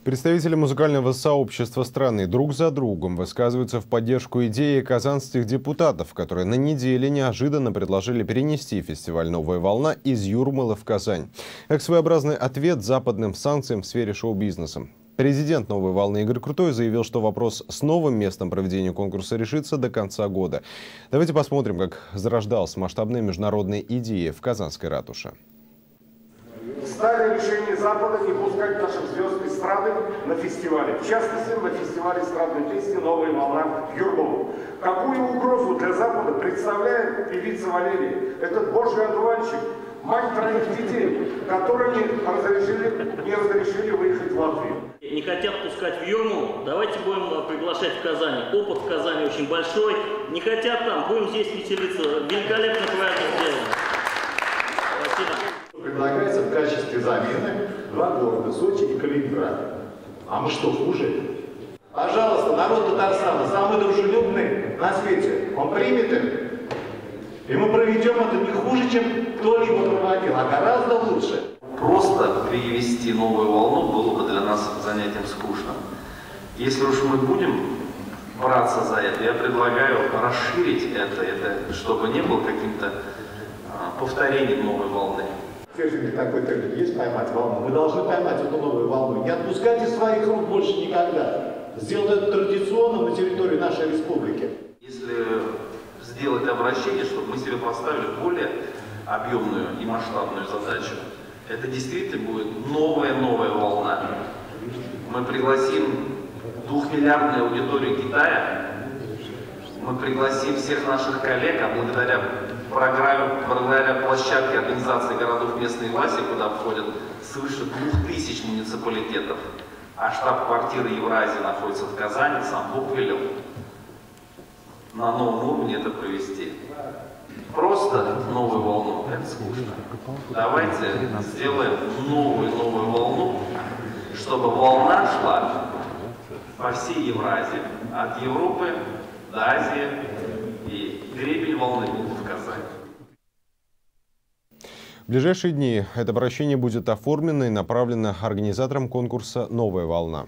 Представители музыкального сообщества страны друг за другом высказываются в поддержку идеи казанских депутатов, которые на неделе неожиданно предложили перенести фестиваль «Новая волна» из Юрмалы в Казань. Как своеобразный ответ западным санкциям в сфере шоу-бизнеса. Президент «Новой волны» Игорь Крутой заявил, что вопрос с новым местом проведения конкурса решится до конца года. Давайте посмотрим, как зарождалась масштабная международная идея в Казанской ратуше. Стали решение Запада не пускать наших звезд эстрады на фестивале. В частности, на фестивале эстрадной песни «Новая волна» в Юрмалу. Какую угрозу для Запада представляет певица Валерия? Этот божий одуванчик, мать троих детей, которые не разрешили выехать в Латвию. Не хотят пускать в Юрмалу, давайте будем приглашать в Казани. Опыт в Казани очень большой. Не хотят там, будем здесь веселиться. Великолепно правильно сделано. Спасибо. Предлагается в качестве замены два города, Сочи и Калининград. А мы что, хуже? Пожалуйста, народ Татарстана самый дружелюбный на свете. Он примет их. И мы проведем это не хуже, чем кто-либо проводил, а гораздо лучше. Просто перевести новую волну было бы для нас занятием скучным. Если уж мы будем браться за это, я предлагаю расширить это чтобы не было каким-то повторением новой волны. Такой термин есть — поймать волну. Мы должны поймать эту новую волну. Не отпускать из своих рук больше никогда. Сделать это традиционно на территории нашей республики. Если сделать обращение, чтобы мы себе поставили более объемную и масштабную задачу, это действительно будет новая волна. Мы пригласим 2-миллиардную аудиторию Китая, мы пригласим всех наших коллег, а благодаря площадке организации городов местной власти, куда входят свыше 2000 муниципалитетов, а штаб-квартира Евразии находится в Казани, сам Бог велел на новом уровне это провести. Просто новую волну — это скучно. Давайте сделаем новую волну, чтобы волна шла по всей Евразии, от Европы до Азии, и гребень волны будет в Казани. В ближайшие дни это обращение будет оформлено и направлено организаторам конкурса «Новая волна».